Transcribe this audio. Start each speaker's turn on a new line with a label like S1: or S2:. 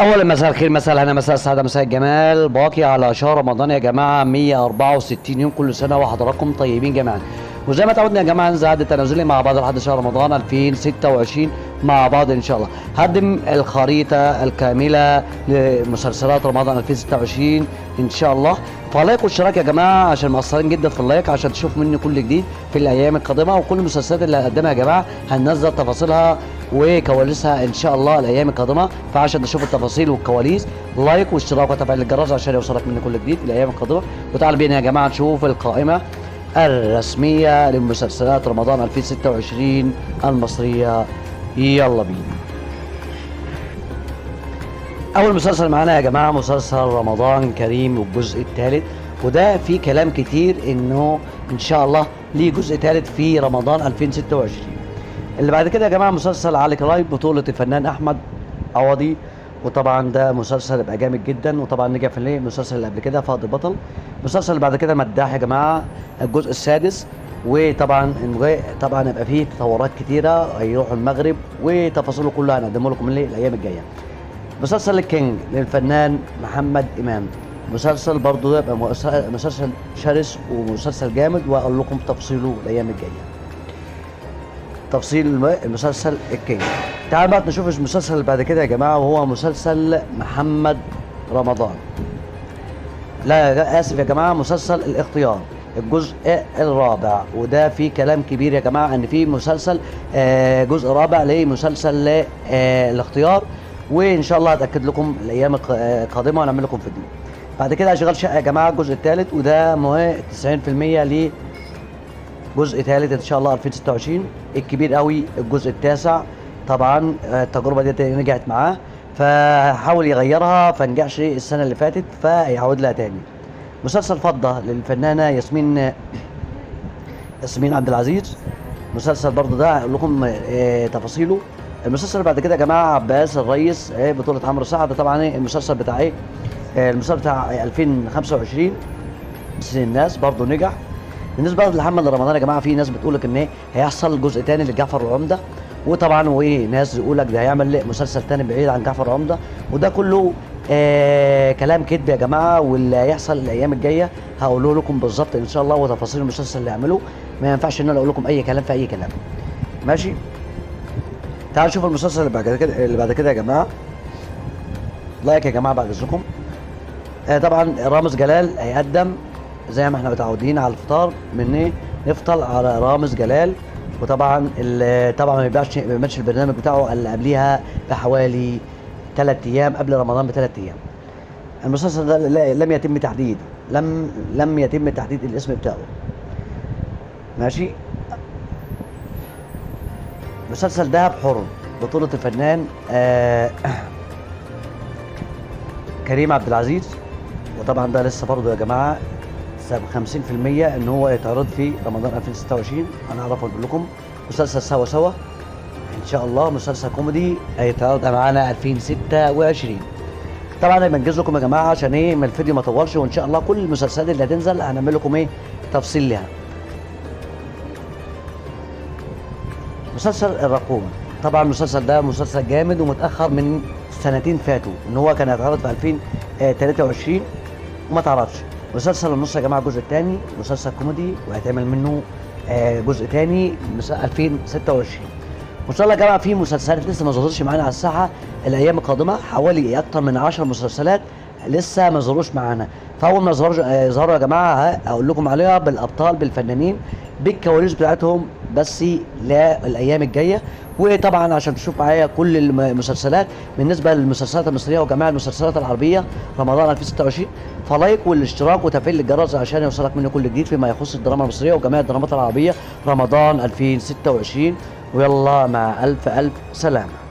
S1: اولا مساء الخير، مساء الهنا، مساء السعاده، مساء الجمال. باقي على شهر رمضان يا جماعه 164 يوم، كل سنه وحضراتكم طيبين جميعا. وزي ما تعودنا يا جماعه ننزل عد تنازلي مع بعض لحد شهر رمضان 2026 مع بعض ان شاء الله. هقدم الخريطه الكامله لمسلسلات رمضان 2026 ان شاء الله. فلايك واشتراك يا جماعه عشان مقصرين جدا في اللايك، عشان تشوفوا مني كل جديد في الايام القادمه. وكل المسلسلات اللي هقدمها يا جماعه هننزل تفاصيلها وكواليسها ان شاء الله الايام القادمه. فعشان تشوفوا التفاصيل والكواليس لايك واشتراك وتفعيل الجرس عشان يوصلك مني كل جديد في الايام القادمه. وتعالوا بينا يا جماعه نشوف القائمه الرسميه لمسلسلات رمضان 2026 المصريه. يلا بينا. اول مسلسل معانا يا جماعه مسلسل رمضان كريم والجزء الثالث، وده في كلام كتير انه ان شاء الله ليه جزء ثالث في رمضان 2026. اللي بعد كده يا جماعه مسلسل علي كلايب بطوله الفنان احمد عوضي، وطبعا ده مسلسل يبقى جامد جدا، وطبعا نجح في المسلسل اللي قبل كده فهد البطل. المسلسل اللي بعد كده مداح يا جماعه الجزء السادس، وطبعا طبعا يبقى فيه تطورات كتيره، هيروحوا المغرب وتفاصيله كلها هنقدمه لكم الايام الجايه. مسلسل الكينج للفنان محمد امام، مسلسل برضه يبقى مسلسل شرس ومسلسل جامد، واقول لكم تفصيله الايام الجايه. تفصيل المسلسل الكينج. تعالوا بقى نشوف المسلسل اللي بعد كده يا جماعه، وهو مسلسل محمد رمضان. لا اسف يا جماعه، مسلسل الاختيار الجزء الرابع، وده في كلام كبير يا جماعه ان في مسلسل جزء رابع لمسلسل الاختيار، وان شاء الله هتاكد لكم الايام القادمه ونعمل لكم فيديو. بعد كده اشغال شقه يا جماعه الجزء الثالث، وده 90% ل جزء ثالث ان شاء الله 2026. الكبير قوي الجزء التاسع، طبعا التجربه دي نجحت معاه فحاول يغيرها فنجحش السنه اللي فاتت فيعود لها تاني. مسلسل فضه للفنانه ياسمين عبد العزيز، مسلسل برضه ده اقول لكم تفاصيله. المسلسل اللي بعد كده يا جماعه عباس الريس بطوله عمرو سعد، طبعا المسلسل بتاع المسلسل بتاع 2025 سن الناس برضه نجح. بالنسبه لمحمد رمضان يا جماعه في ناس بتقول لك ان هيحصل جزء ثاني لجعفر العمده، وطبعا ناس يقول لك ده هيعمل مسلسل ثاني بعيد عن جعفر العمده، وده كله كلام كذب يا جماعه. واللي هيحصل الايام الجايه هقوله لكم بالظبط ان شاء الله، وتفاصيل المسلسل اللي هيعمله. ما ينفعش ان انا اقول لكم اي كلام في اي كلام، ماشي. تعالوا نشوف المسلسل اللي بعد كده يا جماعه. لايك يا جماعه بعد اذنكم. طبعا رامز جلال هيقدم زي ما احنا متعودين على الفطار من نفطر على رامز جلال، وطبعا طبعا ما بيعملش البرنامج بتاعه اللي قبليها بحوالي 3 ايام، قبل رمضان ب3 ايام. المسلسل ده لم يتم تحديد لم يتم تحديد الاسم بتاعه، ماشي. مسلسل دهب حر بطولة الفنان كريم عبد العزيز، وطبعا ده لسه برضه يا جماعه 50% ان هو يتعرض في رمضان 2026. انا اعرف اقول لكم مسلسل سوا سوا ان شاء الله، مسلسل كوميدي هيتعرض معانا 2026. طبعا انا بنجز لكم يا جماعه عشان ما الفيديو ما يطولش، وان شاء الله كل المسلسلات اللي هتنزل هنعمل لكم تفصيل لها. مسلسل الرقوم، طبعا المسلسل ده مسلسل جامد ومتاخر من سنتين فاتوا، ان هو كان هيتعرض في 2023 وما اتعرضش. مسلسل النص يا جماعه الجزء الثاني مسلسل كوميدي وهيتعمل منه جزء ثاني 2026. وان شاء الله يا جماعه في مسلسلات لسه ما ظهرتش معانا على الساحه الايام القادمه، حوالي اكتر من 10 مسلسلات لسه ما ظهروش معانا. فاول ما ظهروا يا جماعه هقول لكم عليها بالابطال بالفنانين بالكواليس بتاعتهم بس للايام الجايه. وطبعا عشان تشوف معايا كل المسلسلات بالنسبه للمسلسلات المصريه وجميع المسلسلات العربيه رمضان 2026، فلايك والاشتراك وتفعيل الجرس عشان يوصلك مني كل جديد فيما يخص الدراما المصريه وجميع الدرامات العربيه رمضان 2026. ويلا مع الف الف سلامه.